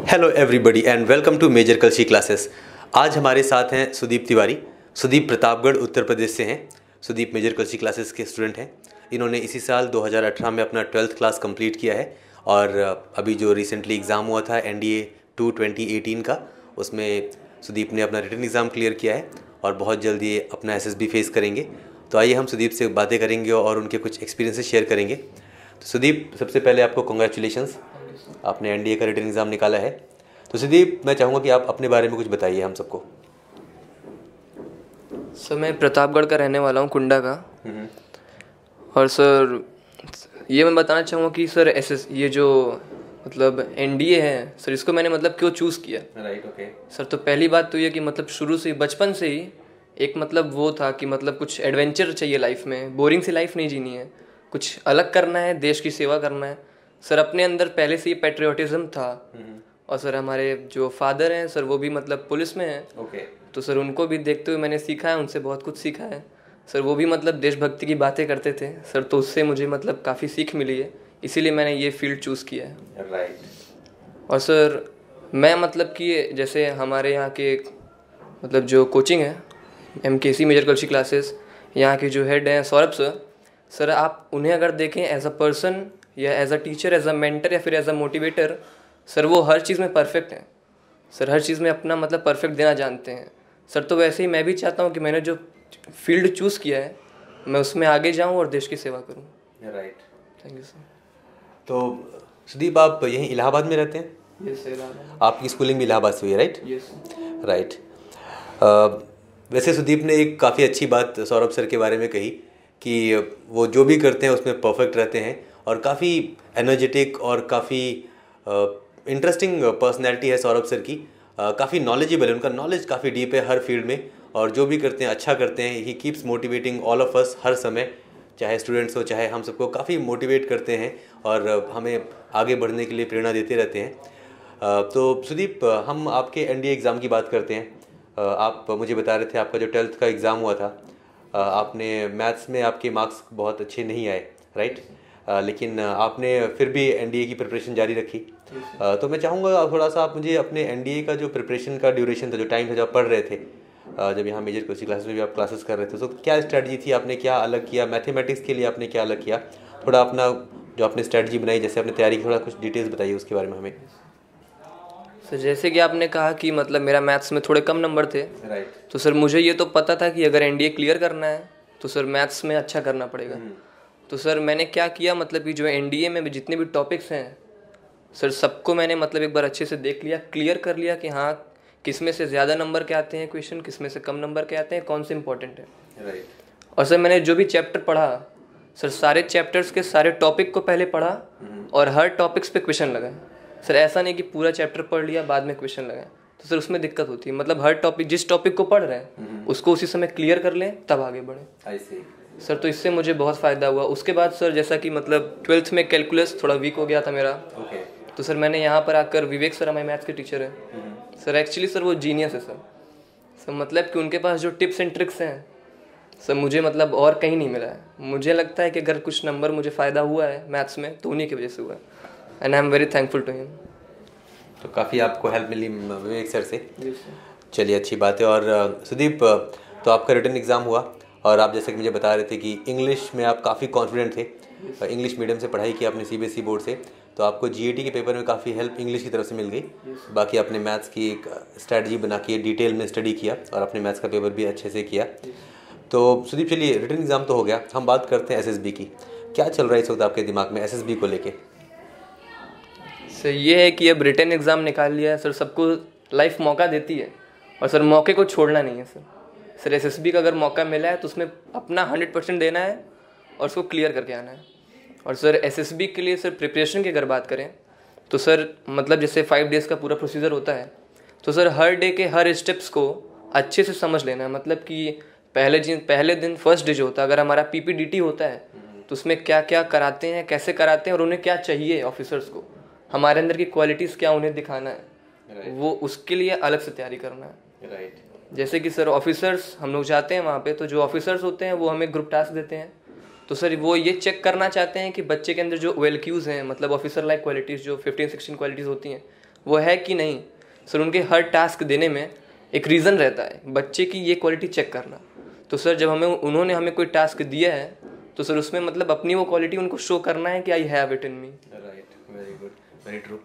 Hello everybody and welcome to Major Kalshi classes. आज हमारे साथ हैं सुदीप तिवारी। सुदीप प्रतापगढ़ उत्तर प्रदेश से हैं। सुदीप मेजर कलशी क्लासेस के स्टूडेंट हैं। इन्होंने इसी साल 2018 में अपना 12th क्लास कंप्लीट किया है और अभी जो रिसेंटली एग्ज़ाम हुआ था NDA 2 2018 का, उसमें सुदीप ने अपना रिटन एग्ज़ाम क्लियर किया है और बहुत जल्द ये अपना SSB फेस करेंगे। तो आइए हम सुदीप से बातें करेंगे और उनके कुछ एक्सपीरियंसेस शेयर करेंगे। तो सुदीप, सबसे पहले आपको कॉन्ग्रेचुलेशंस, आपने NDA का रिटन एग्ज़ाम निकाला है। तो सुदीप, मैं चाहूँगा कि आप अपने बारे में कुछ बताइए हम सबको। सर, मैं प्रतापगढ़ का रहने वाला हूँ, कुंडा का। और सर, ये मैं बताना चाहूँगा कि सर ये जो मतलब NDA है सर, इसको मैंने मतलब क्यों चूज़ किया। राइट, ओके सर, तो पहली बात तो ये कि मतलब शुरू से बचपन से ही एक मतलब वो था कि मतलब कुछ एडवेंचर चाहिए लाइफ में, बोरिंग सी लाइफ नहीं जीनी है, कुछ अलग करना है, देश की सेवा करना है। सर, अपने अंदर पहले से ही पैट्रियोटिज्म था। और सर, हमारे जो फादर हैं सर, वो भी मतलब पुलिस में हैं। ओके। तो सर, उनको भी देखते हुए मैंने सीखा है, उनसे बहुत कुछ सीखा है। सर, वो भी मतलब देशभक्ति की बातें करते थे सर, तो उससे मुझे मतलब काफ़ी सीख मिली है, इसीलिए मैंने ये फील्ड चूज़ किया है। राइट। और सर, मैं मतलब कि जैसे हमारे यहाँ के मतलब जो कोचिंग है MKC मेजर कलशी क्लासेस, यहाँ के जो हेड हैं सौरभ सर, सर आप उन्हें अगर देखें एज अ पर्सन या as a teacher, as a mentor या फिर एज अ मोटिवेटर, सर वो हर चीज़ में परफेक्ट हैं। सर हर चीज़ में अपना मतलब परफेक्ट देना जानते हैं सर। तो वैसे ही मैं भी चाहता हूँ कि मैंने जो फील्ड चूज़ किया है मैं उसमें आगे जाऊँ और देश की सेवा करूँ। Right, thank you sir. तो सुदीप, आप यहीं इलाहाबाद में रहते हैं? Yes sir, Allahabad. आपकी स्कूलिंग भी इलाहाबाद से हुई है, राइट? यस। राइट। वैसे सुदीप ने एक काफ़ी अच्छी बात सौरभ सर के बारे में कही कि वो जो भी करते हैं उसमें परफेक्ट रहते हैं और काफ़ी एनर्जेटिक और काफ़ी इंटरेस्टिंग पर्सनैलिटी है सौरभ सर की। काफ़ी नॉलेजेबल है, उनका नॉलेज काफ़ी डीप है हर फील्ड में और जो भी करते हैं अच्छा करते हैं। He keeps motivating all of us हर समय, चाहे स्टूडेंट्स हो चाहे हम सबको काफ़ी मोटिवेट करते हैं और हमें आगे बढ़ने के लिए प्रेरणा देते रहते हैं। तो सुदीप, हम आपके NDA एग्ज़ाम की बात करते हैं। आप मुझे बता रहे थे आपका जो 12th का एग्ज़ाम हुआ था, आपने मैथ्स में आपके मार्क्स बहुत अच्छे नहीं आए, राइट? लेकिन आपने फिर भी NDA की प्रिपरेशन जारी रखी। तो मैं चाहूँगा थोड़ा सा आप मुझे अपने NDA का जो प्रिपरेशन का ड्यूरेशन था, जो टाइम था जब आप पढ़ रहे थे, जब यहाँ मेजर कलशी क्लासेस में भी आप क्लासेस कर रहे थे, तो क्या स्ट्रैटेजी थी, आपने क्या अलग किया, मैथमेटिक्स के लिए आपने क्या अलग किया? थोड़ा अपना जो आपने स्ट्रैटेजी बनाई, जैसे आपने तैयारी की, थोड़ा कुछ डिटेल्स बताइए उसके बारे में हमें। सर, जैसे कि आपने कहा कि मतलब मेरा मैथ्स में थोड़े कम नंबर थे, राइट। तो सर मुझे ये तो पता था कि अगर NDA क्लियर करना है तो सर मैथ्स में अच्छा करना पड़ेगा। तो सर मैंने क्या किया, मतलब कि जो NDA में जितने भी टॉपिक्स हैं सर, सबको मैंने मतलब एक बार अच्छे से देख लिया, क्लियर कर लिया कि हाँ किस में से ज़्यादा नंबर के आते हैं क्वेश्चन, किस में से कम नंबर के आते हैं, कौन से इंपॉर्टेंट है। राइट। और सर मैंने जो भी चैप्टर पढ़ा सर, सारे चैप्टर्स के सारे टॉपिक को पहले पढ़ा और हर टॉपिक्स पे क्वेश्चन लगाए। सर ऐसा नहीं कि पूरा चैप्टर पढ़ लिया बाद में क्वेश्चन लगाए, तो सर उसमें दिक्कत होती है। मतलब हर टॉपिक, जिस टॉपिक को पढ़ रहे हैं उसको उसी समय क्लियर कर लें तब आगे बढ़ें। आई सी। सर तो इससे मुझे बहुत फ़ायदा हुआ। उसके बाद सर, जैसा कि मतलब 12th में कैलकुलस थोड़ा वीक हो गया था मेरा। ओके। तो सर मैंने यहाँ पर आकर, विवेक सर हमारे मैथ्स के टीचर हैं सर, एक्चुअली सर वो जीनियस है सर मतलब कि उनके पास जो टिप्स एंड ट्रिक्स हैं सर, मुझे मतलब और कहीं नहीं मिला है। मुझे लगता है कि अगर कुछ नंबर मुझे फ़ायदा हुआ है मैथ्स में तो उन्हीं की वजह से हुआ है, and I am very thankful to him. तो काफ़ी आपको हेल्प मिली विवेक सर से। चलिए, अच्छी बात है। और सुदीप, तो आपका रिटन एग्ज़ाम हुआ और आप जैसे कि मुझे बता रहे थे कि इंग्लिश में आप काफ़ी कॉन्फिडेंट थे। इंग्लिश मीडियम से पढ़ाई की आपने, CBSE बोर्ड से, तो आपको GAT के पेपर में काफ़ी हेल्प इंग्लिश की तरफ से मिल गई। बाकी आपने मैथ्स की एक स्ट्रैटेजी बना के डिटेल में स्टडी किया और आपने मैथ्स का पेपर भी अच्छे से किया। तो सुदीप, चलिए, रिटन एग्ज़ाम तो हो गया, हम बात करते हैं SSB की। क्या चल रहा है इस वक्त आपके दिमाग में SSB को लेके? सर ये है कि अब रिटन एग्ज़ाम निकाल लिया है सर, सबको लाइफ मौका देती है और सर मौके को छोड़ना नहीं है सर SSB का अगर मौका मिला है तो उसमें अपना 100% देना है और उसको क्लियर करके आना है। और सर SSB के लिए सर प्रिपरेशन की अगर बात करें तो सर मतलब जैसे 5 डेज़ का पूरा प्रोसीजर होता है, तो सर हर डे के हर स्टेप्स को अच्छे से समझ लेना है। मतलब कि पहले दिन फर्स्ट डे जो होता है, अगर हमारा PPDT होता है तो उसमें क्या क्या कराते हैं, कैसे कराते हैं और उन्हें क्या चाहिए ऑफिसर्स को, हमारे अंदर की क्वालिटीज़ क्या उन्हें दिखाना है, वो उसके लिए अलग से तैयारी करना है। राइट। जैसे कि सर ऑफिसर्स, हम लोग जाते हैं वहाँ पे, तो जो ऑफिसर्स होते हैं वो हमें ग्रुप टास्क देते हैं। तो सर वो ये चेक करना चाहते हैं कि बच्चे के अंदर जो OLQs हैं, मतलब ऑफिसर लाइक क्वालिटीज़, जो 15-16 क्वालिटीज़ होती हैं, वो है कि नहीं सर। उनके हर टास्क देने में एक रीज़न रहता है, बच्चे की ये क्वालिटी चेक करना। तो सर जब उन्होंने हमें कोई टास्क दिया है तो सर उसमें मतलब अपनी वो क्वालिटी उनको शो करना है कि I have it in me. Right, very good, very true.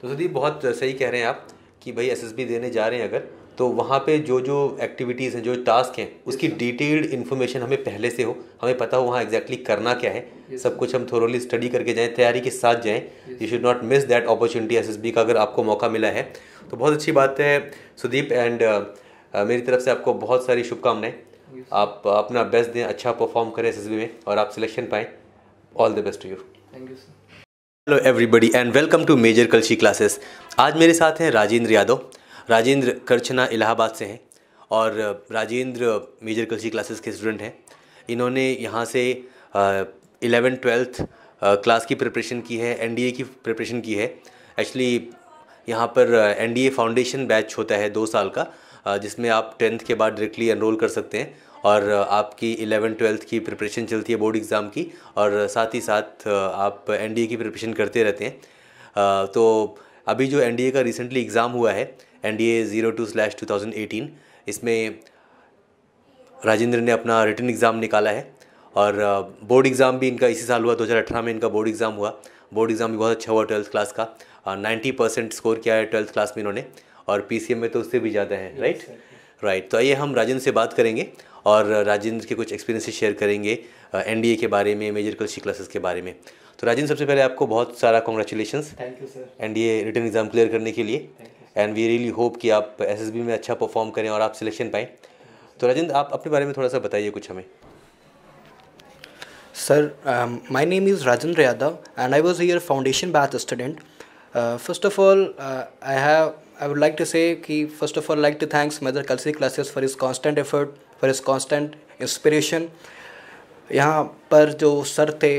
तो सुदीप बहुत सही कह रहे हैं आप कि भाई एसएसबी देने जा रहे हैं अगर, तो वहाँ पे जो जो एक्टिविटीज़ हैं, जो टास्क हैं, उसकी डिटेल्ड इन्फॉर्मेशन हमें पहले से हो, हमें पता हो वहाँ एग्जैक्टली करना क्या है, सब कुछ हम थोरोली स्टडी करके जाएं, तैयारी के साथ जाएं। You should not miss that opportunity SSB का, अगर आपको मौका मिला है तो बहुत अच्छी बात है सुदीप। एंड मेरी तरफ से आपको बहुत सारी शुभकामनाएं। आप अपना बेस्ट दें, अच्छा परफॉर्म करें एसएसबी में और आप सिलेक्शन पाएँ। All the best to you. Thank you sir. Hello everybody and welcome to Major Kalshi classes. आज मेरे साथ हैं राजेंद्र यादव। राजेंद्र करछना इलाहाबाद से हैं और राजेंद्र मेजर कलशी क्लासेस के स्टूडेंट हैं। इन्होंने यहाँ से 11th-12th क्लास की प्रिपरेशन की है, एनडीए की प्रिपरेशन की है। एक्चुअली यहाँ पर एनडीए फाउंडेशन बैच होता है 2 साल का, जिसमें आप 10th के बाद डायरेक्टली एनरोल कर सकते हैं और आपकी 11th-12th की प्रिपरेशन चलती है बोर्ड एग्ज़ाम की, और साथ ही साथ आप एनडीए की प्रिपरेशन करते रहते हैं। तो अभी जो एनडीए का रिसेंटली एग्ज़ाम हुआ है, एनडीए 02/2018, इसमें राजेंद्र ने अपना रिटन एग्ज़ाम निकाला है और बोर्ड एग्ज़ाम भी इनका इसी साल हुआ, 2018 में इनका बोर्ड एग्ज़ाम हुआ। बोर्ड एग्ज़ाम भी बहुत अच्छा हुआ 12th क्लास का, 90% स्कोर किया है 12th क्लास में इन्होंने, और पीसीएम में तो उससे भी ज़्यादा है। राइट। तो आइए हम राजेंद्र से बात करेंगे और राजेंद्र के कुछ एक्सपीरियंसेस शेयर करेंगे एनडीए के बारे में, मेजर कलशी क्लासेस के बारे में। तो राजेंद्र, सबसे पहले आपको बहुत सारा congratulations thank you sir NDA written exam clear करने के लिए। एंड वी रियली होप कि आप एसएसबी में अच्छा परफॉर्म करें और आप सिलेक्शन पाएँ। तो राजेंद्र, आप अपने बारे में थोड़ा सा बताइए कुछ हमें। Sir, my name is Rajendra Yadav and I was here foundation batch student. First of all, I would like to say कि first of all like to thanks Mother Kalsi classes for his constant effort, for his constant inspiration. यहाँ पर जो sir थे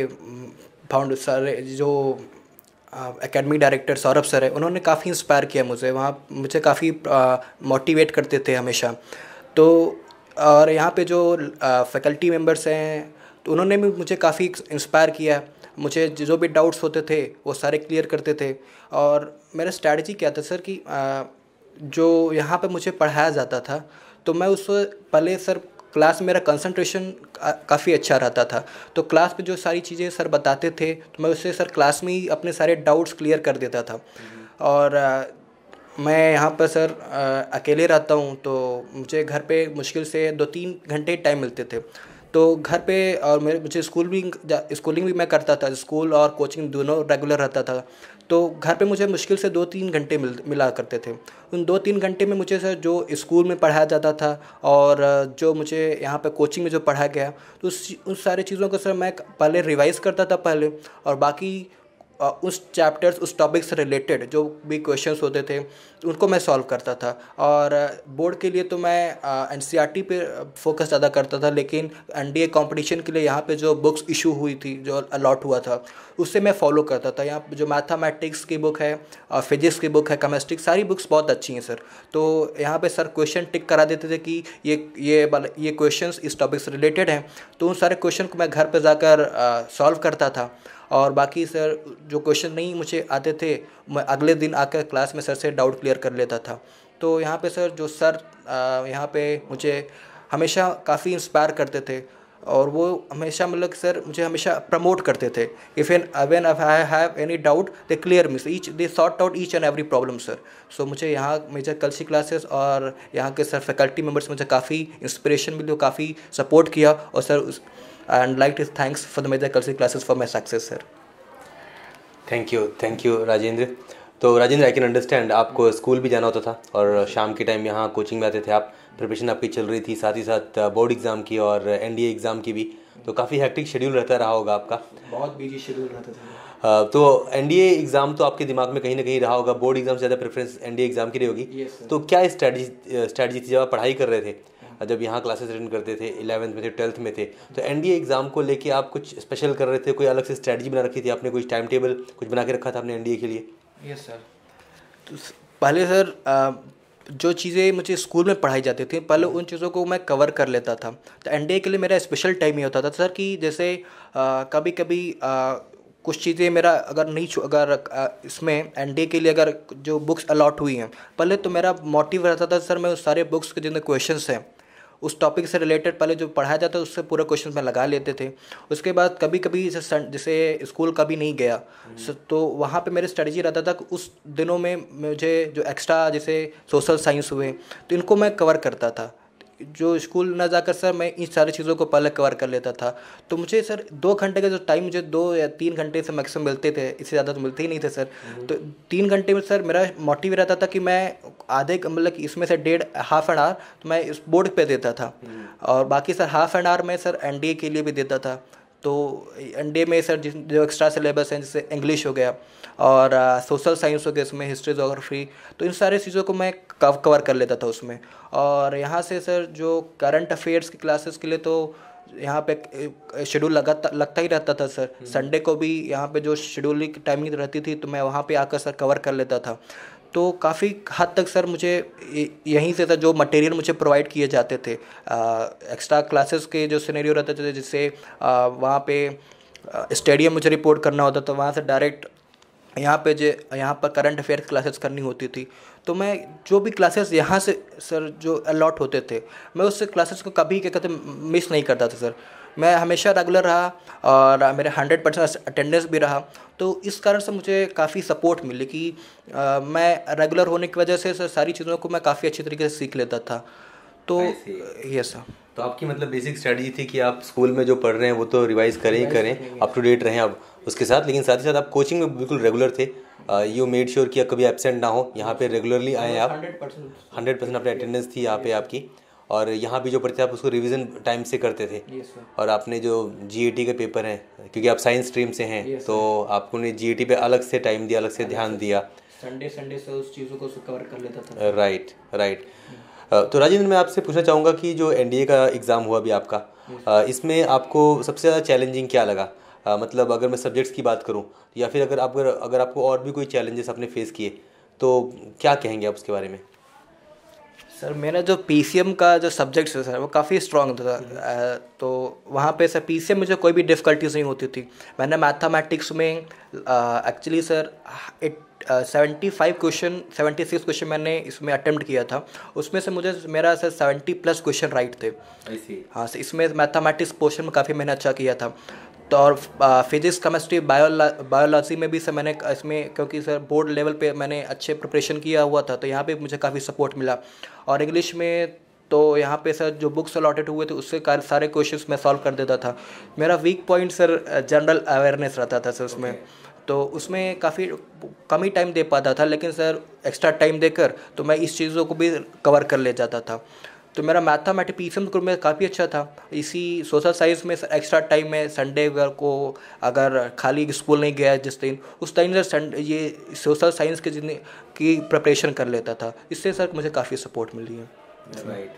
sir जो academy director Saurabh sir है, उन्होंने काफ़ी inspire किया मुझे, वहाँ मुझे काफ़ी मोटिवेट करते थे हमेशा। तो और यहाँ पे जो फैकल्टी मेंबर्स हैं, तो उन्होंने भी मुझे काफ़ी इंस्पायर किया। मुझे जो भी डाउट्स होते थे वो सारे क्लियर करते थे। और मेरा स्ट्रैटेजी क्या था सर कि जो यहाँ पे मुझे पढ़ाया जाता था, तो मैं उस पहले सर क्लास में मेरा कंसंट्रेशन काफ़ी अच्छा रहता था। तो क्लास पे जो सारी चीज़ें सर बताते थे, तो मैं उससे सर क्लास में ही अपने सारे डाउट्स क्लियर कर देता था। और मैं यहाँ पर सर अकेले रहता हूँ, तो मुझे घर पे मुश्किल से 2-3 घंटे टाइम मिलते थे। तो घर पे और मुझे स्कूलिंग भी मैं करता था, स्कूल और कोचिंग दोनों रेगुलर रहता था। तो घर पे मुझे मुश्किल से 2-3 घंटे मिला करते थे। उन 2-3 घंटे में मुझे सर जो स्कूल में पढ़ाया जाता था और जो मुझे यहाँ पे कोचिंग में जो पढ़ाया गया, तो उन सारी चीज़ों को सर मैं पहले रिवाइज़ करता था पहले, और बाकी उस चैप्टर्स, उस टॉपिक से रिलेटेड जो भी क्वेश्चंस होते थे उनको मैं सॉल्व करता था। और बोर्ड के लिए तो मैं एनसीईआरटी पे फोकस ज़्यादा करता था, लेकिन एनडीए कंपटीशन के लिए यहाँ पे जो बुक्स इशू हुई थी, जो अलॉट हुआ था, उससे मैं फॉलो करता था। यहाँ जो मैथमेटिक्स की बुक है, फिजिक्स की बुक है, केमिस्ट्री, सारी बुक्स बहुत अच्छी हैं सर। तो यहाँ पे सर क्वेश्चन टिक करा देते थे कि ये क्वेश्चंस इस टॉपिक से रिलेटेड हैं, तो उन सारे क्वेश्चन को मैं घर पर जाकर सॉल्व करता था। और बाकी सर जो क्वेश्चन नहीं मुझे आते थे, मैं अगले दिन आकर क्लास में सर से डाउट क्लियर कर लेता था। तो यहाँ पे सर जो सर यहाँ पे मुझे हमेशा काफ़ी इंस्पायर करते थे, और वो हमेशा मतलब सर मुझे हमेशा प्रमोट करते थे। When I have any doubt they clear me, they sort out each and every problem sir. So मुझे यहाँ मेजर कलशी क्लासेस और यहाँ के सर फैकल्टी मेम्बर्स मुझे काफ़ी इंस्पिरेशन मिली, काफ़ी सपोर्ट किया। और sir and like to thanks for the major Kalsi classes for my success sir. Thank you Rajendra. तो राजेंद्र, आई कैन अंडरस्टैंड, आपको स्कूल भी जाना होता था और शाम के टाइम यहाँ कोचिंग में आते थे आप, प्रिपरेशन आपकी चल रही थी, साथ ही साथ बोर्ड एग्ज़ाम की और एनडीए एग्ज़ाम की भी, तो काफ़ी हेक्टिक शेड्यूल रहता रहा होगा आपका। बहुत बिजी शेड्यूल रहता था। तो एनडीए एग्ज़ाम तो आपके दिमाग में कहीं ना कहीं रहा होगा, बोर्ड एग्ज़ाम से ज़्यादा प्रेफरेंस एनडीए एग्ज़ाम की रही होगी। तो क्या स्ट्रैटेजी थी जब आप पढ़ाई कर रहे थे, जब यहाँ क्लासेस अटेंड करते थे, 11th में थे, 12th में थे, तो एनडीए एग्ज़ाम को लेके आप कुछ स्पेशल कर रहे थे, कोई अलग से स्ट्रैटेजी बना रखी थी आपने, कोई टाइम टेबल कुछ बना के रखा था आपने एनडीए के लिए? Yes sir. तो पहले सर जो चीज़ें मुझे स्कूल में पढ़ाई जाती थी, पहले उन चीज़ों को मैं कवर कर लेता था। तो एनडीए के लिए मेरा स्पेशल टाइम ये होता था सर कि जैसे कभी कभी कुछ चीज़ें मेरा अगर नहीं अगर इसमें एनडीए के लिए अगर जो बुक्स अलॉट हुई हैं, पहले तो मेरा मोटिव रहता था सर मैं उस सारे बुक्स के जितने क्वेश्चंस हैं उस टॉपिक से रिलेटेड पहले जो पढ़ाया जाता है उससे पूरा क्वेश्चन में लगा लेते थे। उसके बाद कभी कभी जैसे स्कूल कभी नहीं गया तो वहाँ पे मेरी स्ट्रेटजी रहता था कि उस दिनों में मुझे जो एक्स्ट्रा जैसे सोशल साइंस हुए तो इनको मैं कवर करता था। जो स्कूल ना जाकर सर मैं इन सारी चीज़ों को पहले कवर कर लेता था। तो मुझे सर 2 घंटे का जो टाइम मुझे 2 या 3 घंटे से मैक्सिमम मिलते थे, इससे ज़्यादा तो मिलते ही नहीं थे सर। तो 3 घंटे में सर मेरा मोटिव रहता था कि मैं आधे मतलब कि इसमें से हाफ एन आवर तो मैं इस बोर्ड पे देता था और बाकी सर हाफ एन आवर में सर एनडीए के लिए भी देता था। तो एनडीए में सर जो एक्स्ट्रा सिलेबस हैं जैसे इंग्लिश हो गया और सोशल साइंस हो गया, इसमें हिस्ट्री जोग्राफी, तो इन सारी चीज़ों को मैं कवर कर लेता था उसमें। और यहाँ से सर जो करंट अफेयर्स की क्लासेस के लिए तो यहाँ पे शेड्यूल लगता ही रहता था सर। संडे को भी यहाँ पे जो शेड्यूल की टाइमिंग रहती थी तो मैं वहाँ पे आकर सर कवर कर लेता था। तो काफ़ी हद तक सर मुझे यहीं से था जो मटेरियल मुझे प्रोवाइड किए जाते थे एक्स्ट्रा क्लासेस के जो सिनेरियो रहते थे, जिससे वहाँ पे स्टेडियम मुझे रिपोर्ट करना होता था, वहाँ से डायरेक्ट यहाँ पर करंट अफेयर क्लासेस करनी होती थी। तो मैं जो भी क्लासेस यहाँ से सर जो अलॉट होते थे मैं उससे क्लासेस को कभी क्या कहते मिस नहीं करता था सर। मैं हमेशा रेगुलर रहा और मेरे 100% अटेंडेंस भी रहा। तो इस कारण से मुझे काफ़ी सपोर्ट मिली कि मैं रेगुलर होने की वजह से सर सारी चीज़ों को मैं काफ़ी अच्छी तरीके से सीख लेता था। तो ये सर तो आपकी मतलब बेसिक स्ट्रेटजी थी कि आप स्कूल में जो पढ़ रहे हैं वो तो रिवाइज करें ही करें, अप टू डेट रहें आप उसके साथ, लेकिन साथ ही साथ आप कोचिंग में बिल्कुल रेगुलर थे। यू मेड श्योर कि कभी एब्सेंट ना हो, यहाँ पे रेगुलरली आए आप। 100% अपनी अटेंडेंस थी यहाँ पे आपकी, और यहाँ भी जो पढ़ते आप उसको रिवीजन टाइम से करते थे। और आपने जो जीएटी के पेपर हैं, क्योंकि आप साइंस स्ट्रीम से हैं तो आपको ने जीएटी पे अलग से टाइम दिया, अलग से ध्यान दिया। संडे से उस चीज़ों को कवर कर लेता था। राइट। तो राजेंद्र, मैं आपसे पूछना चाहूँगा कि जो एनडीए का एग्ज़ाम हुआ अभी आपका, इसमें आपको सबसे ज़्यादा चैलेंजिंग क्या लगा? मतलब अगर मैं सब्जेक्ट्स की बात करूँ या फिर अगर आपको और भी कोई चैलेंजेस आपने फेस किए तो क्या कहेंगे आप उसके बारे में? सर मेरा जो पीसीएम का जो सब्जेक्ट्स है सर वो काफ़ी स्ट्रॉन्ग था। तो वहाँ पे सर पीसीएम मुझे कोई भी डिफ़िकल्टीज नहीं होती थी। मैंने मैथमेटिक्स में एक्चुअली सर 76 क्वेश्चन मैंने इसमें अटेम्प्ट किया था। उसमें से मेरा सर 70+ क्वेश्चन राइट थे। हाँ सर, इसमें मैथमेटिक्स पोर्शन में काफ़ी मैंने अच्छा किया था। तो और फिजिक्स केमिस्ट्री बायोलॉजी में भी सर मैंने इसमें, क्योंकि सर बोर्ड लेवल पे मैंने अच्छे प्रिपरेशन किया हुआ था तो यहाँ पे मुझे काफ़ी सपोर्ट मिला। और इंग्लिश में तो यहाँ पे सर जो बुक्स अलॉटेड हुए थे उससे सारे क्वेश्चंस मैं सॉल्व कर देता था। मेरा weak point sir general awareness रहता था सर उसमें, तो उसमें काफ़ी कम ही टाइम दे पाता था, लेकिन सर एक्स्ट्रा टाइम देकर तो मैं इस चीज़ों को भी कवर कर ले जाता था। तो मेरा मैथमेटिक्स पीसीएम ग्रुप में काफ़ी अच्छा था। इसी सोशल साइंस में एक्स्ट्रा टाइम में संडे को अगर खाली स्कूल नहीं गया जिस दिन, उस टाइम सर ये सोशल साइंस के जितने की प्रिपरेशन कर लेता था। इससे सर मुझे काफ़ी सपोर्ट मिली है। राइट,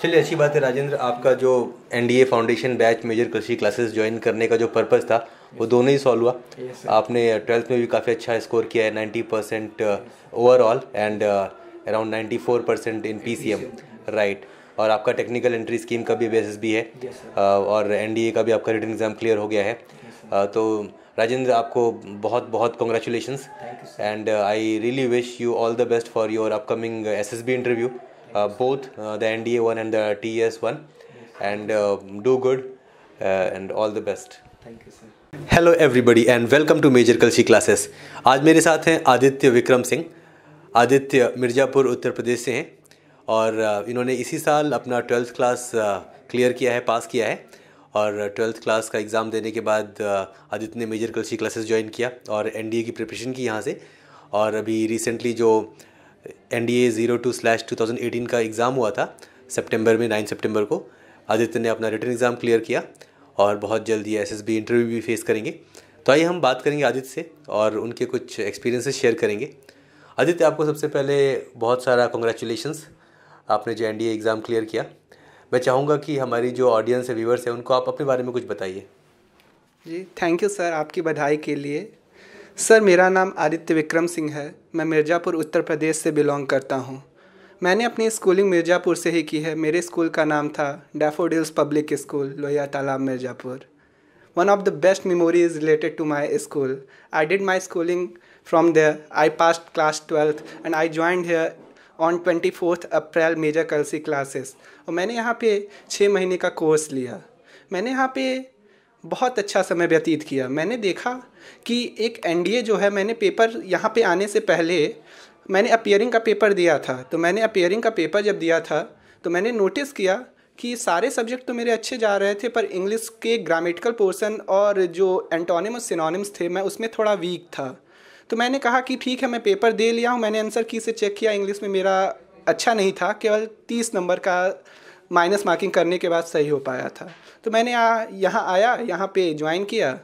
चलिए अच्छी बात है राजेंद्र। आपका जो एनडीए फाउंडेशन बैच मेजर कृषि क्लासेस ज्वाइन करने का जो पर्पस था वो दोनों ही सॉल्व हुआ। आपने 12th में भी काफ़ी अच्छा स्कोर किया है, 90% overall and around 94% in PCM, right. और आपका टेक्निकल एंट्री स्कीम का भी एसएसबी है, और एनडीए का भी आपका रिटन एग्जाम क्लियर हो गया है। तो राजेंद्र, आपको बहुत बहुत congratulations and I really wish you all the best for your upcoming SSB interview, both the NDA one and the TES one, and do good and all the best. Thank you sir. Hello everybody and welcome to Major Kalshi Classes. आज मेरे साथ हैं आदित्य विक्रम सिंह। आदित्य मिर्ज़ापुर उत्तर प्रदेश से हैं और इन्होंने इसी साल अपना 12th क्लास क्लियर किया है, पास किया है। और 12th क्लास का एग्ज़ाम देने के बाद आदित्य ने मेजर कल्सी क्लासेस ज्वाइन किया और एनडीए की प्रिपरेशन की यहाँ से। और अभी रिसेंटली जो NDA 02/2018 का एग्ज़ाम हुआ था सितंबर में, 9 सितंबर को, आदित्य ने अपना रिटन एग्ज़ाम क्लियर किया और बहुत जल्द ये SSB इंटरव्यू भी फेस करेंगे। तो आइए हम बात करेंगे आदित्य से और उनके कुछ एक्सपीरियंसेस शेयर करेंगे। आदित्य, आपको सबसे पहले बहुत सारा कॉन्ग्रेचुलेशंस, आपने जो NDA एग्ज़ाम क्लियर किया। मैं चाहूँगा कि हमारी जो ऑडियंस है, व्यूवर्स है, उनको आप अपने बारे में कुछ बताइए। जी थैंक यू सर आपकी बधाई के लिए। सर मेरा नाम आदित्य विक्रम सिंह है, मैं मिर्ज़ापुर उत्तर प्रदेश से बिलोंग करता हूँ। मैंने अपनी स्कूलिंग मिर्ज़ापुर से ही की है। मेरे स्कूल का नाम था डैफोडिल्स पब्लिक स्कूल, लोहिया तालाब, Mirzapur. one of the best memories related to my school. I did my schooling from there. I passed class 12th and I joined here on 24th April Major Kalsi classes. और मैंने यहाँ पे 6 महीने का course लिया. मैंने यहाँ पे बहुत अच्छा समय व्यतीत किया. मैंने देखा कि एक एनडीए जो है, मैंने पेपर यहाँ पे आने से पहले मैंने अपीयरिंग का पेपर दिया था. तो मैंने अपीयरिंग का पेपर जब दिया था तो मैंने नोटिस किया कि सारे सब्जेक्ट तो मेरे अच्छे जा रहे थे, पर इंग्लिश के ग्रामेटिकल पोर्शन और जो एंटोनिम सिनोनिम्स थे मैं उसमें थोड़ा वीक था. तो मैंने कहा कि ठीक है, मैं पेपर दे लिया हूँ. मैंने आंसर की से चेक किया, इंग्लिश में मेरा अच्छा नहीं था, केवल 30 नंबर का माइनस मार्किंग करने के बाद सही हो पाया था. तो मैंने यहाँ आया, यहाँ पे ज्वाइन किया.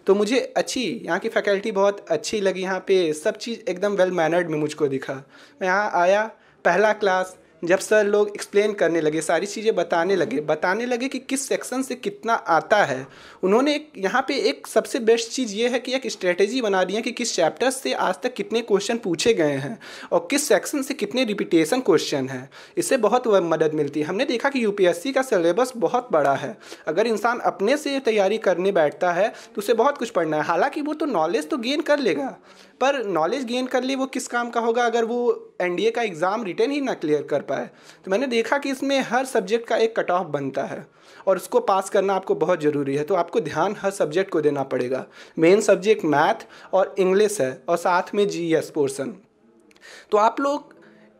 तो मुझे यहाँ की फैकल्टी बहुत अच्छी लगी. यहाँ पे सब चीज़ एकदम वेल मैनर्ड में मुझको दिखा. मैं यहाँ आया, पहला क्लास जब सर लोग एक्सप्लेन करने लगे, सारी चीज़ें बताने लगे कि किस सेक्शन से कितना आता है. उन्होंने यहाँ पे एक सबसे बेस्ट चीज़ ये है कि एक स्ट्रेटेजी बना दी है कि किस चैप्टर से आज तक कितने क्वेश्चन पूछे गए हैं और किस सेक्शन से कितने रिपीटेशन क्वेश्चन हैं. इससे बहुत मदद मिलती है. हमने देखा कि यूपीएससी का सिलेबस बहुत बड़ा है. अगर इंसान अपने से तैयारी करने बैठता है तो उसे बहुत कुछ पढ़ना है. हालांकि वो तो नॉलेज तो गेन कर लेगा, पर नॉलेज गेन कर लिए वो किस काम का होगा अगर वो एनडीए का एग्ज़ाम रिटन ही ना क्लियर कर पाए. तो मैंने देखा कि इसमें हर सब्जेक्ट का एक कट ऑफ बनता है और उसको पास करना आपको बहुत ज़रूरी है. तो आपको ध्यान हर सब्जेक्ट को देना पड़ेगा. मेन सब्जेक्ट मैथ और इंग्लिश है और साथ में जीएस पोर्शन. तो आप लोग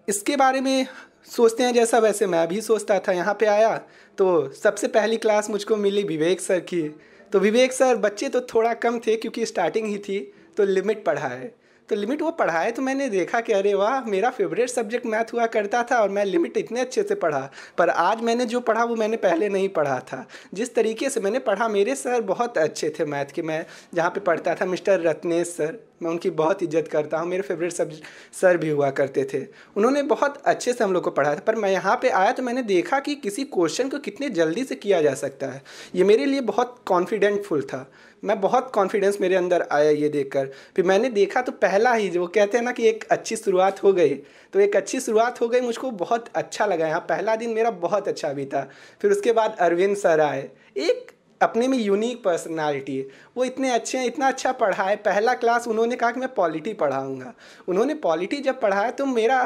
इसके बारे में सोचते हैं जैसा, वैसे मैं भी सोचता था. यहाँ पे आया तो सबसे पहली क्लास मुझको मिली विवेक सर की. तो विवेक सर, बच्चे तो थोड़ा कम थे क्योंकि स्टार्टिंग ही थी, तो लिमिट पढ़ाए. तो लिमिट वो पढ़ाए तो मैंने देखा कि अरे वाह, मेरा फेवरेट सब्जेक्ट मैथ हुआ करता था और मैं लिमिट इतने अच्छे से पढ़ा. पर आज मैंने जो पढ़ा वो मैंने पहले नहीं पढ़ा था. जिस तरीके से मैंने पढ़ा, मेरे सर बहुत अच्छे थे मैथ के. मैं जहाँ पे पढ़ता था, मिस्टर रत्नेश सर, मैं उनकी बहुत इज्जत करता हूँ. मेरे फेवरेट सर भी हुआ करते थे. उन्होंने बहुत अच्छे से हम लोग को पढ़ाया था. पर मैं यहाँ पे आया तो मैंने देखा कि किसी क्वेश्चन को कितने जल्दी से किया जा सकता है. ये मेरे लिए बहुत कॉन्फिडेंटफुल था. मैं बहुत कॉन्फिडेंस मेरे अंदर आया ये देखकर. फिर मैंने देखा तो पहला ही जो कहते हैं ना कि एक अच्छी शुरुआत हो गई, तो एक अच्छी शुरुआत हो गई. मुझको बहुत अच्छा लगा. यहाँ पहला दिन मेरा बहुत अच्छा बीता. फिर उसके बाद अरविंद सर आए, एक अपने में यूनिक पर्सनालिटी. वो इतने अच्छे हैं, इतना अच्छा पढ़ाए. पहला क्लास उन्होंने कहा कि मैं पॉलिटी पढ़ाऊँगा. उन्होंने पॉलिटी जब पढ़ाया तो मेरा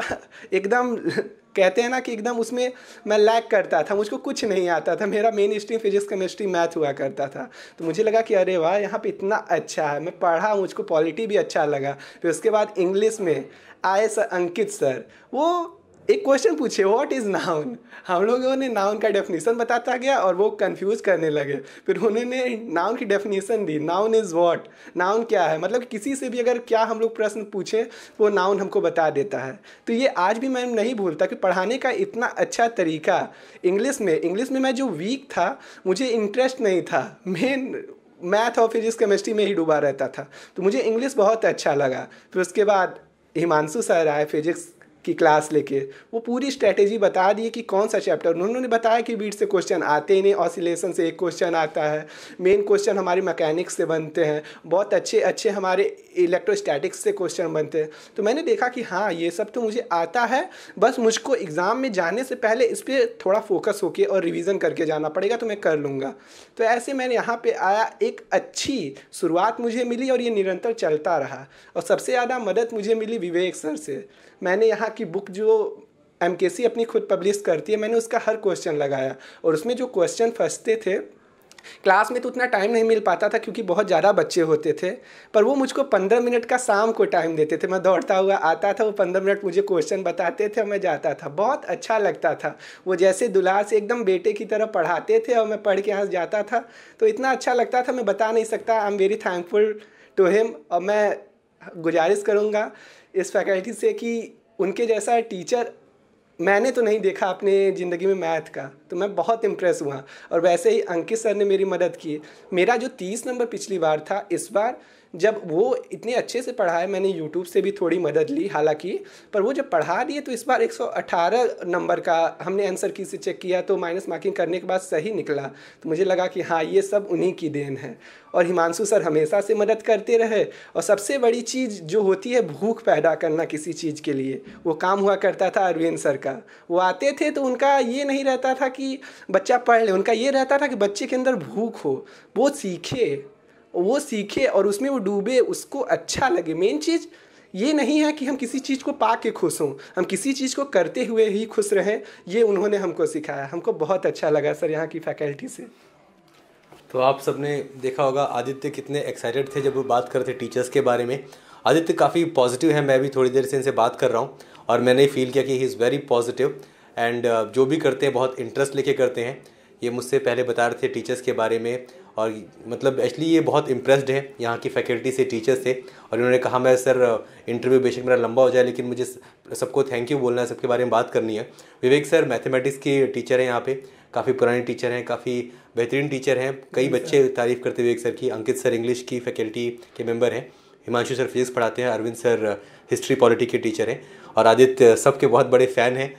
एकदम कहते हैं ना कि एकदम उसमें मैं लैग करता था. मुझको कुछ नहीं आता था. मेरा main stream physics chemistry math हुआ करता था. तो मुझे लगा कि अरे वाह, यहाँ पे इतना अच्छा है. मैं पढ़ा, मुझको पॉलिटी भी अच्छा लगा. फिर उसके बाद इंग्लिश में आए सर अंकित सर. वो एक क्वेश्चन पूछे, व्हाट इज़ नाउन. हम लोगों ने नाउन का डेफिनेशन बताता गया और वो कंफ्यूज करने लगे. फिर उन्होंने नाउन की definition the, noun is what, noun क्या है. मतलब किसी से भी अगर क्या हम लोग प्रश्न पूछें वो नाउन हमको बता देता है. तो ये आज भी मैं नहीं भूलता कि पढ़ाने का इतना अच्छा तरीका. इंग्लिश में मैं जो वीक था, मुझे इंटरेस्ट नहीं था, मेन मैथ और फिजिक्स केमिस्ट्री में ही डूबा रहता था. तो मुझे इंग्लिश बहुत अच्छा लगा. फिर उसके बाद हिमांशु सर आए फिजिक्स की क्लास लेके. वो पूरी स्ट्रेटेजी बता दी कि कौन सा चैप्टर. उन्होंने बताया कि बीट से क्वेश्चन आते ही नहीं, ऑसिलेशन से एक क्वेश्चन आता है, मेन क्वेश्चन हमारी मैकेनिक्स से बनते हैं, बहुत अच्छे हमारे इलेक्ट्रोस्टैटिक्स से क्वेश्चन बनते हैं. तो मैंने देखा कि हाँ, ये सब तो मुझे आता है, बस मुझको एग्ज़ाम में जाने से पहले इस पर थोड़ा फोकस होके और रिवीजन करके जाना पड़ेगा, तो मैं कर लूँगा. तो ऐसे मैंने यहाँ पे आया, एक अच्छी शुरुआत मुझे मिली और ये निरंतर चलता रहा. और सबसे ज़्यादा मदद मुझे मिली विवेक सर से. मैंने यहाँ की बुक जो एमकेसी अपनी खुद पब्लिश करती है, मैंने उसका हर क्वेश्चन लगाया और उसमें जो क्वेश्चन फंसते थे, क्लास में तो उतना टाइम नहीं मिल पाता था क्योंकि बहुत ज़्यादा बच्चे होते थे, पर वो मुझको 15 मिनट का शाम को टाइम देते थे. मैं दौड़ता हुआ आता था, वो 15 मिनट मुझे क्वेश्चन बताते थे और मैं जाता था. बहुत अच्छा लगता था. वो जैसे दुलार से एकदम बेटे की तरह पढ़ाते थे और मैं पढ़ के यहाँ जाता था. तो इतना अच्छा लगता था, मैं बता नहीं सकता. I am very thankful to him. और मैं गुजारिश करूँगा इस फैकल्टी से कि उनके जैसा टीचर मैंने तो नहीं देखा अपने ज़िंदगी में मैथ का. तो मैं बहुत इम्प्रेस हुआ. और वैसे ही अंकित सर ने मेरी मदद की. मेरा जो 30 नंबर पिछली बार था, इस बार जब वो इतने अच्छे से पढ़ाए, मैंने यूट्यूब से भी थोड़ी मदद ली हालांकि, पर वो जब पढ़ा दिए तो इस बार 118 नंबर का हमने आंसर की से चेक किया तो माइनस मार्किंग करने के बाद सही निकला। तो मुझे लगा कि हाँ, ये सब उन्हीं की देन है। और हिमांशु सर हमेशा से मदद करते रहे। और सबसे बड़ी चीज़ जो होती है भूख पैदा करना किसी चीज़ के लिए, वो काम हुआ करता था अरविंद सर का। वो आते थे तो उनका ये नहीं रहता था कि बच्चा पढ़ ले, उनका ये रहता था कि बच्चे के अंदर भूख हो, वो सीखे और उसमें वो डूबे, उसको अच्छा लगे। मेन चीज़ ये नहीं है कि हम किसी चीज़ को पा के खुश हों, हम किसी चीज़ को करते हुए ही खुश रहें। ये उन्होंने हमको सिखाया। हमको बहुत अच्छा लगा सर यहाँ की फैकल्टी से। तो आप सबने देखा होगा आदित्य कितने एक्साइटेड थे जब वो बात कर रहे थे टीचर्स के बारे में। आदित्य काफ़ी पॉजिटिव है, मैं भी थोड़ी देर से इनसे बात कर रहा हूँ और मैंने फील किया कि he is very positive and जो भी करते हैं बहुत इंटरेस्ट लेके करते हैं। ये मुझसे पहले बता रहे थे टीचर्स के बारे में और मतलब एक्चुअली ये बहुत इम्प्रेस्ड है यहाँ की फैकल्टी से, टीचर्स से। और इन्होंने कहा मैं सर इंटरव्यू बेशक मेरा लंबा हो जाए लेकिन मुझे सबको थैंक यू बोलना है, सबके बारे में बात करनी है। विवेक सर मैथमेटिक्स के टीचर हैं यहाँ पे, काफ़ी पुराने टीचर हैं, काफ़ी बेहतरीन टीचर हैं। कई बच्चे तारीफ़ करते विवेक सर की। अंकित सर इंग्लिश की फैकल्टी के मेंबर हैं, हिमांशु सर फिजिक्स पढ़ाते हैं, अरविंद सर हिस्ट्री पॉलिटी के टीचर हैं और आदित्य सबके बहुत बड़े फ़ैन हैं।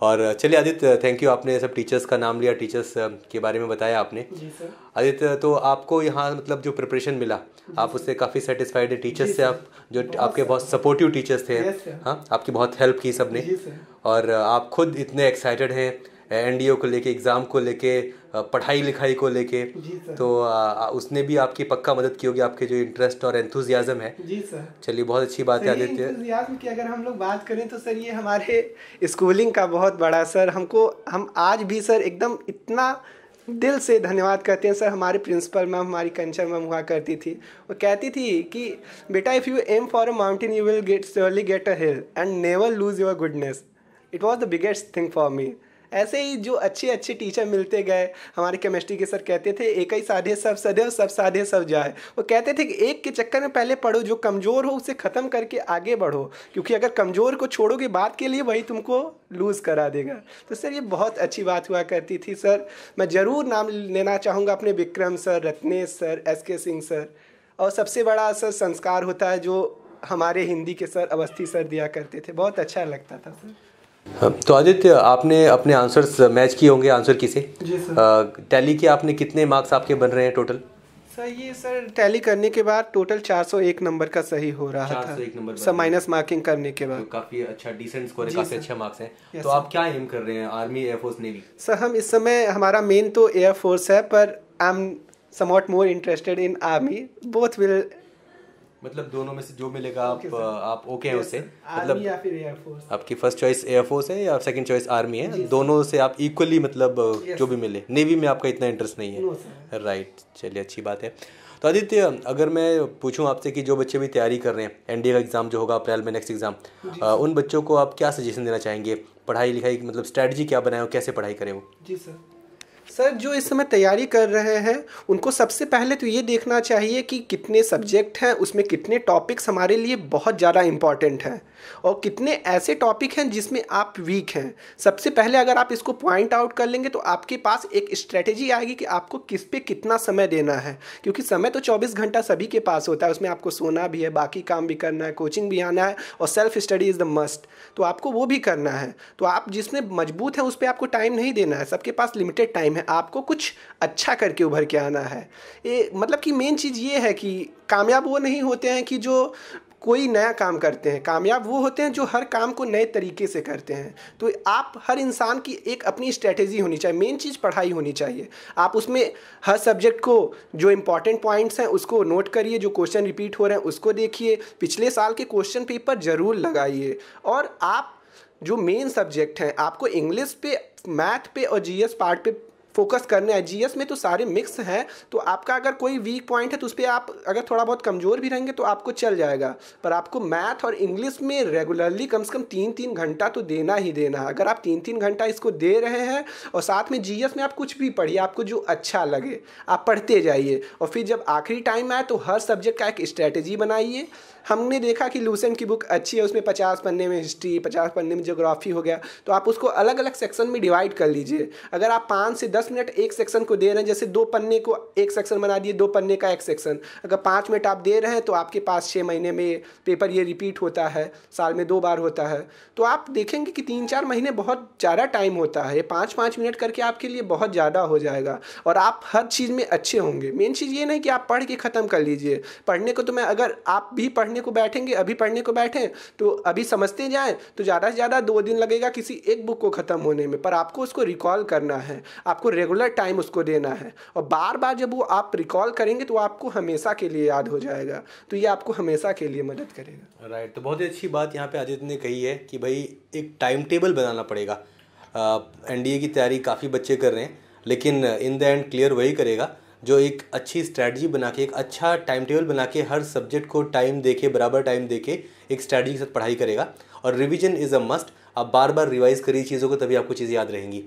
और चलिए आदित्य, थैंक यू, आपने सब टीचर्स का नाम लिया, टीचर्स के बारे में बताया आपने। जी सर। आदित्य, तो आपको यहाँ मतलब जो प्रिपरेशन मिला आप उससे काफ़ी सेटिस्फाइड है टीचर्स से? आप जो आपके बहुत सपोर्टिव टीचर्स थे, हाँ, आपकी बहुत हेल्प की सबने और आप खुद इतने एक्साइटेड हैं एनडीओ को लेके, एग्ज़ाम को लेके, पढ़ाई लिखाई को लेके, तो उसने भी आपकी पक्का मदद की होगी, आपके जो इंटरेस्ट और एंथुजियाज्म है। जी सर। चलिए बहुत अच्छी बात है आदित्य। एंथुजियाज्म की अगर हम लोग बात करें तो सर ये हमारे स्कूलिंग का बहुत बड़ा सर, हम आज भी सर एकदम इतना दिल से धन्यवाद करते हैं सर। हमारे प्रिंसिपल मैम, हमारी कंचन मैम हुआ करती थी, वो कहती थी कि बेटा if you aim for a mountain you will surely get a hill and never lose your goodness. It was the biggest thing for me. ऐसे ही जो अच्छे अच्छे टीचर मिलते गए। हमारे केमिस्ट्री के सर कहते थे एक ही साधे सब सदैव, सब साधे सब जाए। वो कहते थे कि एक के चक्कर में पहले पढ़ो, जो कमज़ोर हो उसे ख़त्म करके आगे बढ़ो, क्योंकि अगर कमज़ोर को छोड़ोगे बात के लिए वही तुमको लूज़ करा देगा। तो सर ये बहुत अच्छी बात हुआ करती थी सर। मैं ज़रूर नाम लेना चाहूँगा अपने Vikram sir, Ratnesh sir, SK Singh sir. और सबसे बड़ा सर संस्कार होता है जो हमारे हिंदी के सर अवस्थी सर दिया करते थे, बहुत अच्छा लगता था सर। तो आदित्य, आपने अपने आंसर्स मैच किए होंगे आंसर की से। जी सर। टैली के आपने कितने मार्क्स आपके बन रहे हैं टोटल? सर ये सर टैली करने के बाद टोटल 401 नंबर का सही हो रहा था 401 नंबर सर, माइनस मार्किंग करने के बाद। तो काफ़ी अच्छा डिसेंट स्कोर है, काफ़ी अच्छा मार्क्स है। तो आप क्या एम कर रहे हैं, आर्मी, एयरफोर्स, नेवी? सर हम इस समय, हमारा मेन तो एयरफोर्स है, पर I am somewhat more interested in army. Both will, मतलब दोनों में से जो मिलेगा आप ओके हैं उससे? आर्मी मतलब या फिर एयरफोर्स? आपकी फर्स्ट चॉइस एयरफोर्स है या सेकंड चॉइस आर्मी है? दोनों से आप इक्वली मतलब जो भी मिले। नेवी में आपका इतना इंटरेस्ट नहीं है? राइट, चलिए अच्छी बात है। तो आदित्य, अगर मैं पूछूं आपसे कि जो बच्चे भी तैयारी कर रहे हैं, एनडीए का एग्ज़ाम जो होगा अप्रैल में, नेक्स्ट एग्ज़ाम, उन बच्चों को आप क्या सजेशन देना चाहेंगे? पढ़ाई लिखाई मतलब स्ट्रैटेजी क्या बनाए, कैसे पढ़ाई करें वो? जी सर, जो इस समय तैयारी कर रहे हैं उनको सबसे पहले तो ये देखना चाहिए कि कितने सब्जेक्ट हैं, उसमें कितने टॉपिक्स हमारे लिए बहुत ज़्यादा इम्पॉर्टेंट हैं और कितने ऐसे टॉपिक हैं जिसमें आप वीक हैं। सबसे पहले अगर आप इसको पॉइंट आउट कर लेंगे तो आपके पास एक स्ट्रेटेजी आएगी कि आपको किस पे कितना समय देना है, क्योंकि समय तो 24 घंटा सभी के पास होता है, उसमें आपको सोना भी है, बाकी काम भी करना है, कोचिंग भी आना है और self study is the must, तो आपको वो भी करना है। तो आप जिसमें मजबूत हैं उस पर आपको टाइम नहीं देना है, सबके पास लिमिटेड टाइम है, आपको कुछ अच्छा करके उभर के आना है। ये मतलब कि मेन चीज़ ये है कि कामयाब वो नहीं होते हैं कि जो कोई नया काम करते हैं, कामयाब वो होते हैं जो हर काम को नए तरीके से करते हैं। तो आप हर इंसान की एक अपनी स्ट्रेटेजी होनी चाहिए। मेन चीज़ पढ़ाई होनी चाहिए। आप उसमें हर सब्जेक्ट को जो इंपॉर्टेंट पॉइंट्स हैं उसको नोट करिए, जो क्वेश्चन रिपीट हो रहे हैं उसको देखिए, पिछले साल के क्वेश्चन पेपर ज़रूर लगाइए। और आप जो मेन सब्जेक्ट हैं आपको इंग्लिश पे, मैथ पे और GS पार्ट पे फोकस करना है। GS में तो सारे मिक्स हैं, तो आपका अगर कोई वीक पॉइंट है तो उस पर आप अगर थोड़ा बहुत कमज़ोर भी रहेंगे तो आपको चल जाएगा, पर आपको मैथ और इंग्लिश में रेगुलरली कम से कम 3-3 घंटा तो देना ही देना है। अगर आप 3-3 घंटा इसको दे रहे हैं और साथ में GS में आप कुछ भी पढ़िए, आपको जो अच्छा लगे आप पढ़ते जाइए, और फिर जब आखिरी टाइम आए तो हर सब्जेक्ट का एक स्ट्रैटेजी बनाइए, हमने देखा कि लूसेंट की बुक अच्छी है, उसमें 50 पन्ने में हिस्ट्री, 50 पन्ने में ज्योग्राफी हो गया, तो आप उसको अलग अलग सेक्शन में डिवाइड कर लीजिए। अगर आप 5 से 10 मिनट एक सेक्शन को दे रहे हैं, जैसे 2 पन्ने को एक सेक्शन बना दिए, 2 पन्ने का एक सेक्शन, अगर 5 मिनट आप दे रहे हैं तो आपके पास 6 महीने में पेपर ये रिपीट होता है, साल में 2 बार होता है, तो आप देखेंगे कि 3-4 महीने बहुत ज़्यादा टाइम होता है। 5-5 मिनट करके आपके लिए बहुत ज़्यादा हो जाएगा और आप हर चीज़ में अच्छे होंगे। मेन चीज़ ये नहीं कि आप पढ़ के ख़त्म कर लीजिए। पढ़ने को तो मैं, अगर आप भी पढ़ने को बैठेंगे, अभी पढ़ने को बैठें तो अभी समझते जाएं तो ज़्यादा से ज़्यादा 2 दिन लगेगा किसी एक बुक को ख़त्म होने में, पर आपको उसको रिकॉल करना है, आपको रेगुलर टाइम उसको देना है और बार बार जब वो आप रिकॉल करेंगे तो आपको हमेशा के लिए याद हो जाएगा, तो ये आपको हमेशा के लिए मदद करेगा। राइट, तो बहुत ही अच्छी बात यहाँ पे आदित्य ने कही है कि भाई एक टाइम टेबल बनाना पड़ेगा। एनडीए की तैयारी काफ़ी बच्चे कर रहे हैं, लेकिन इन द एंड क्लियर वही करेगा जो एक अच्छी स्ट्रैटेजी बना के, एक अच्छा टाइम टेबल बना के, हर सब्जेक्ट को टाइम देके, बराबर टाइम देके एक स्ट्रैटेजी के साथ पढ़ाई करेगा। और रिवीजन इज़ अ मस्ट, आप बार बार रिवाइज करिए चीज़ों को, तभी आपको चीज़ें याद रहेंगी।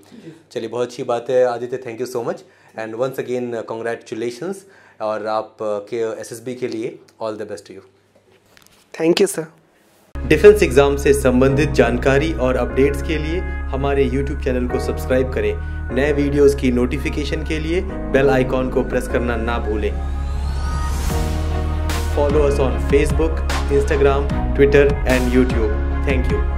चलिए, बहुत अच्छी बात है Aditya, thank you so much and once again congratulations, और आप के एसएसबी के लिए all the best to you. Thank you sir. Defence exam से संबंधित जानकारी और अपडेट्स के लिए हमारे YouTube चैनल को सब्सक्राइब करें। नए वीडियोस की नोटिफिकेशन के लिए बेल आइकॉन को प्रेस करना ना भूलें। Follow us on Facebook, Instagram, Twitter and YouTube. Thank you.